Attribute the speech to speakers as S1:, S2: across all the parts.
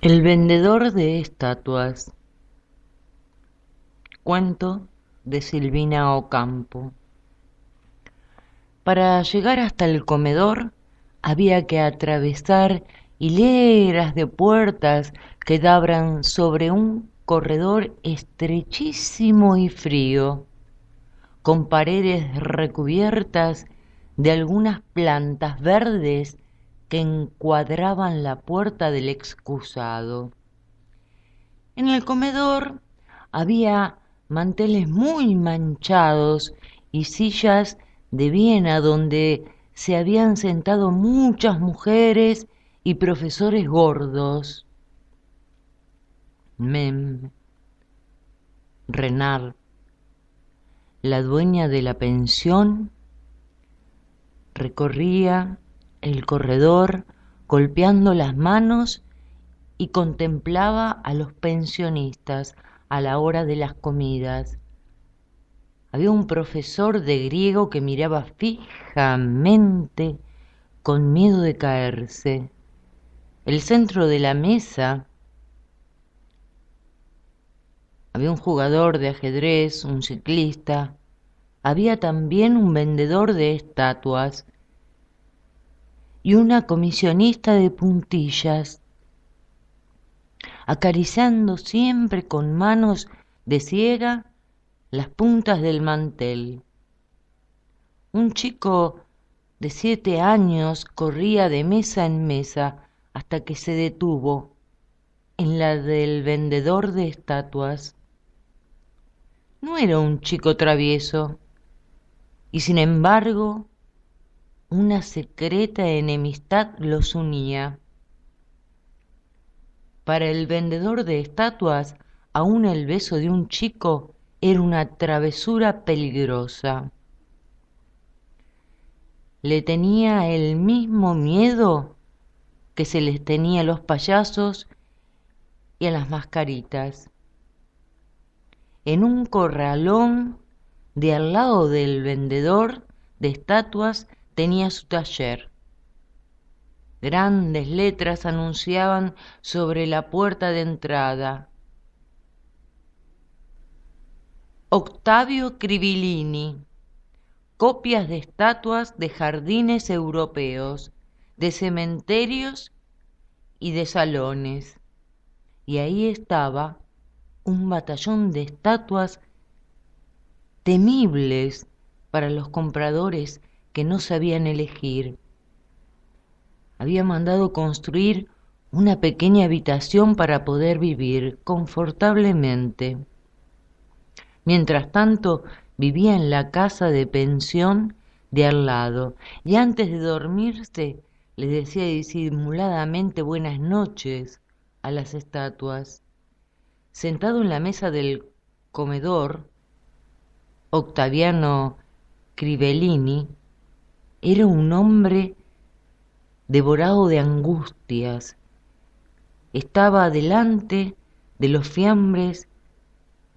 S1: El vendedor de estatuas. Cuento de Silvina Ocampo. Para llegar hasta el comedor había que atravesar hileras de puertas que daban sobre un corredor estrechísimo y frío, con paredes recubiertas de algunas plantas verdes que encuadraban la puerta del excusado. En el comedor había manteles muy manchados y sillas de Viena donde se habían sentado muchas mujeres y profesores gordos. Mem, Renard, la dueña de la pensión, recorría el corredor golpeando las manos y contemplaba a los pensionistas a la hora de las comidas. Había un profesor de griego que miraba fijamente con miedo de caerse. El centro de la mesa había un jugador de ajedrez, un ciclista, había también un vendedor de estatuas y una comisionista de puntillas, acariciando siempre con manos de ciega las puntas del mantel. Un chico de 7 años corría de mesa en mesa hasta que se detuvo en la del vendedor de estatuas. No era un chico travieso, y sin embargo una secreta enemistad los unía. Para el vendedor de estatuas, aún el beso de un chico era una travesura peligrosa. Le tenía el mismo miedo que se les tenía a los payasos y a las mascaritas. En un corralón de al lado del vendedor de estatuas tenía su taller. Grandes letras anunciaban sobre la puerta de entrada: Octavio Crivellini, copias de estatuas de jardines europeos, de cementerios y de salones. Y ahí estaba un batallón de estatuas temibles para los compradores que no sabían elegir. Había mandado construir una pequeña habitación para poder vivir confortablemente. Mientras tanto, vivía en la casa de pensión de al lado y antes de dormirse le decía disimuladamente buenas noches a las estatuas. Sentado en la mesa del comedor, Octaviano Crivellini era un hombre devorado de angustias. Estaba delante de los fiambres,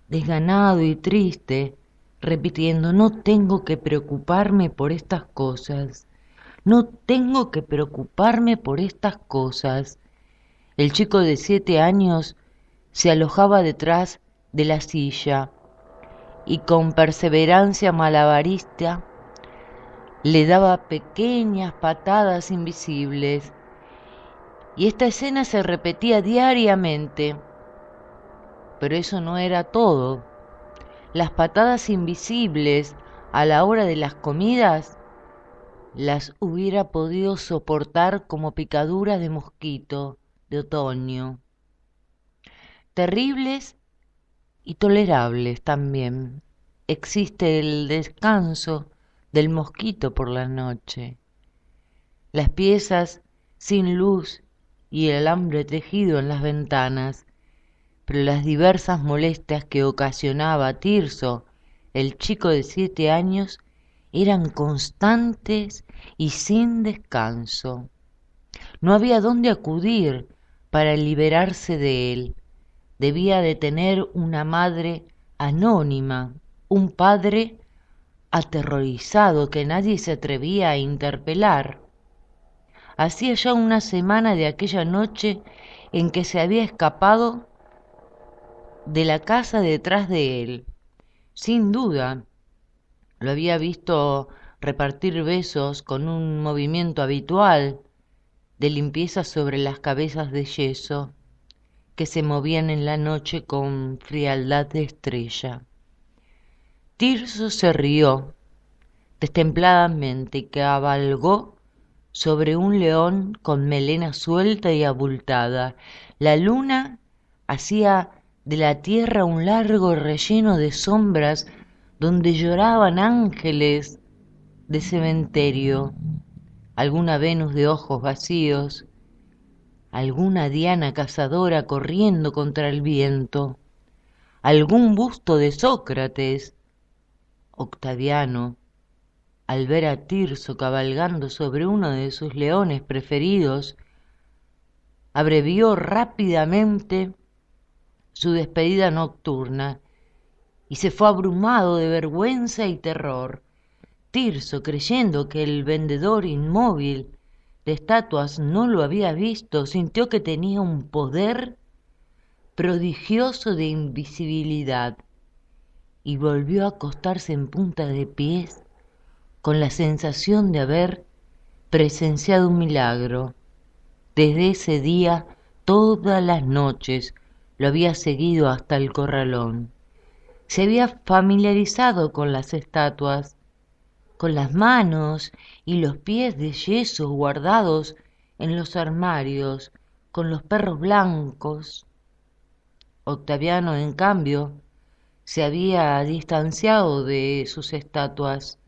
S1: desganado y triste, repitiendo: no tengo que preocuparme por estas cosas, no tengo que preocuparme por estas cosas. El chico de 7 años se alojaba detrás de la silla y con perseverancia malabarista le daba pequeñas patadas invisibles. Y esta escena se repetía diariamente. Pero eso no era todo. Las patadas invisibles a la hora de las comidas las hubiera podido soportar como picaduras de mosquito de otoño. Terribles y tolerables también. Existe el descanso del mosquito por la noche. Las piezas sin luz y el alambre tejido en las ventanas, pero las diversas molestias que ocasionaba Tirso, el chico de 7 años, eran constantes y sin descanso. No había dónde acudir para liberarse de él. Debía de tener una madre anónima, un padre aterrorizado que nadie se atrevía a interpelar. Hacía ya una semana de aquella noche en que se había escapado de la casa detrás de él. Sin duda, lo había visto repartir besos con un movimiento habitual de limpieza sobre las cabezas de yeso que se movían en la noche con frialdad de estrella. Tirso se rió destempladamente y cabalgó sobre un león con melena suelta y abultada. La luna hacía de la tierra un largo relleno de sombras donde lloraban ángeles de cementerio, alguna Venus de ojos vacíos, alguna Diana cazadora corriendo contra el viento, algún busto de Sócrates. Octaviano, al ver a Tirso cabalgando sobre uno de sus leones preferidos, abrevió rápidamente su despedida nocturna y se fue abrumado de vergüenza y terror. Tirso, creyendo que el vendedor inmóvil de estatuas no lo había visto, sintió que tenía un poder prodigioso de invisibilidad y volvió a acostarse en punta de pies con la sensación de haber presenciado un milagro. Desde ese día, todas las noches, lo había seguido hasta el corralón. Se había familiarizado con las estatuas, con las manos y los pies de yeso guardados en los armarios, con los perros blancos. Octaviano, en cambio, se había distanciado de sus estatuas,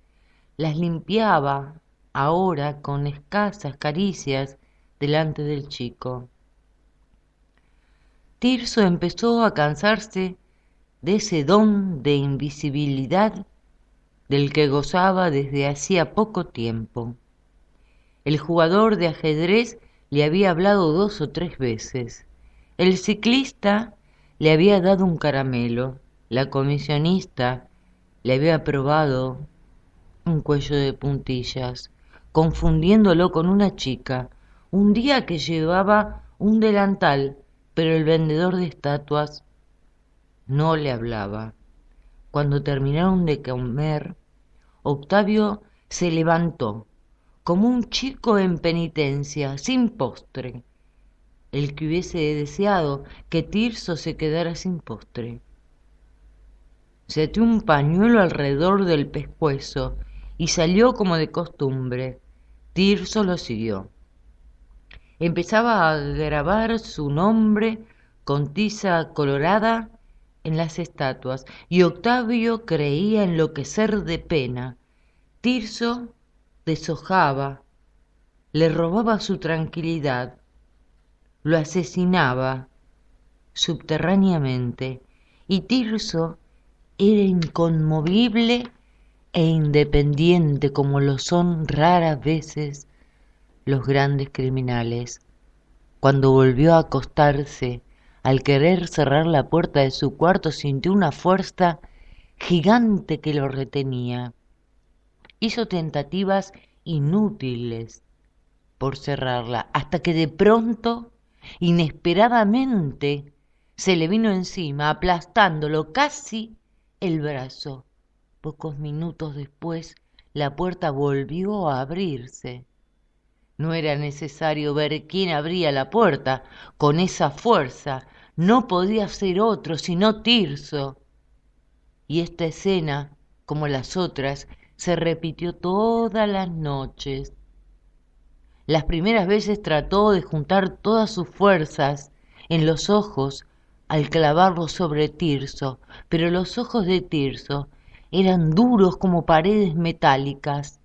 S1: las limpiaba ahora con escasas caricias delante del chico. Tirso empezó a cansarse de ese don de invisibilidad del que gozaba desde hacía poco tiempo. El jugador de ajedrez le había hablado 2 o 3 veces. El ciclista le había dado un caramelo. La comisionista le había probado un cuello de puntillas, confundiéndolo con una chica, un día que llevaba un delantal, pero el vendedor de estatuas no le hablaba. Cuando terminaron de comer, Octavio se levantó, como un chico en penitencia, sin postre, el que hubiese deseado que Tirso se quedara sin postre. Se ató un pañuelo alrededor del pescuezo y salió como de costumbre. Tirso lo siguió. Empezaba a grabar su nombre con tiza colorada en las estatuas, y Octavio creía enloquecer de pena. Tirso deshojaba, le robaba su tranquilidad, lo asesinaba subterráneamente, y Tirso era inconmovible e independiente como lo son raras veces los grandes criminales. Cuando volvió a acostarse, al querer cerrar la puerta de su cuarto, sintió una fuerza gigante que lo retenía. Hizo tentativas inútiles por cerrarla, hasta que de pronto, inesperadamente, se le vino encima, aplastándolo casi el brazo. Pocos minutos después, la puerta volvió a abrirse. No era necesario ver quién abría la puerta con esa fuerza. No podía ser otro sino Tirso. Y esta escena, como las otras, se repitió todas las noches. Las primeras veces trató de juntar todas sus fuerzas en los ojos al clavarlos sobre Tirso, pero los ojos de Tirso eran duros como paredes metálicas.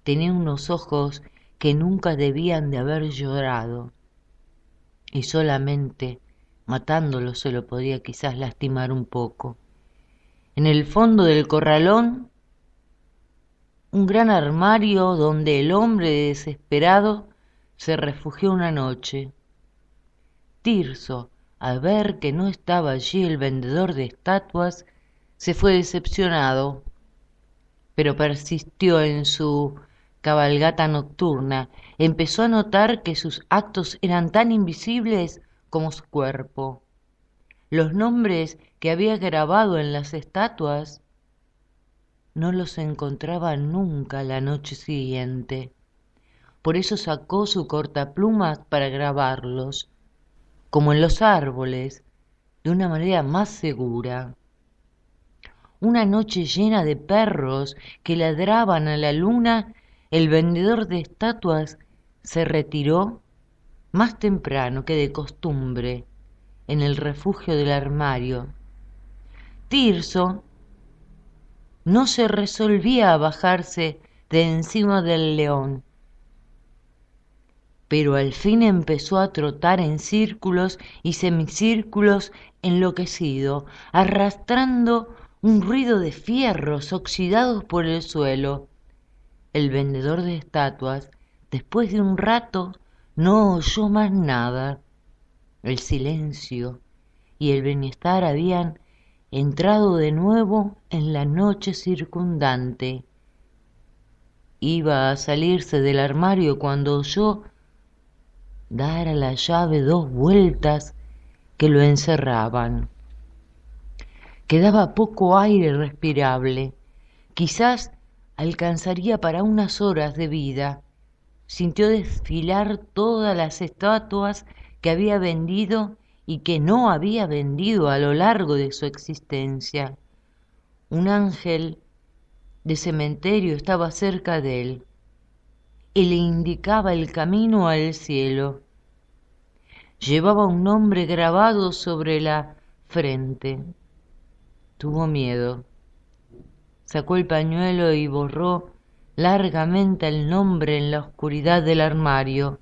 S1: Tenía unos ojos que nunca debían de haber llorado, y solamente matándolo se lo podía quizás lastimar un poco. En el fondo del corralón, un gran armario donde el hombre desesperado se refugió una noche. Tirso, al ver que no estaba allí el vendedor de estatuas, se fue decepcionado, pero persistió en su cabalgata nocturna. Empezó a notar que sus actos eran tan invisibles como su cuerpo. Los nombres que había grabado en las estatuas no los encontraba nunca la noche siguiente. Por eso sacó su cortapluma para grabarlos, como en los árboles, de una manera más segura. Una noche llena de perros que ladraban a la luna, el vendedor de estatuas se retiró más temprano que de costumbre en el refugio del armario. Tirso no se resolvía a bajarse de encima del león, pero al fin empezó a trotar en círculos y semicírculos enloquecido, arrastrando un ruido de fierros oxidados por el suelo. El vendedor de estatuas, después de un rato, no oyó más nada. El silencio y el bienestar habían entrado de nuevo en la noche circundante. Iba a salirse del armario cuando oyó dar a la llave 2 vueltas que lo encerraban. Quedaba poco aire respirable. Quizás alcanzaría para unas horas de vida. Sintió desfilar todas las estatuas que había vendido y que no había vendido a lo largo de su existencia. Un ángel de cementerio estaba cerca de él y le indicaba el camino al cielo. Llevaba un nombre grabado sobre la frente. Tuvo miedo. Sacó el pañuelo y borró largamente el nombre en la oscuridad del armario,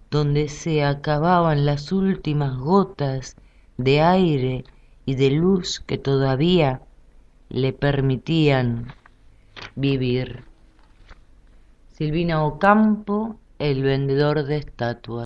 S1: donde se acababan las últimas gotas de aire y de luz que todavía le permitían vivir. Silvina Ocampo, El vendedor de estatuas.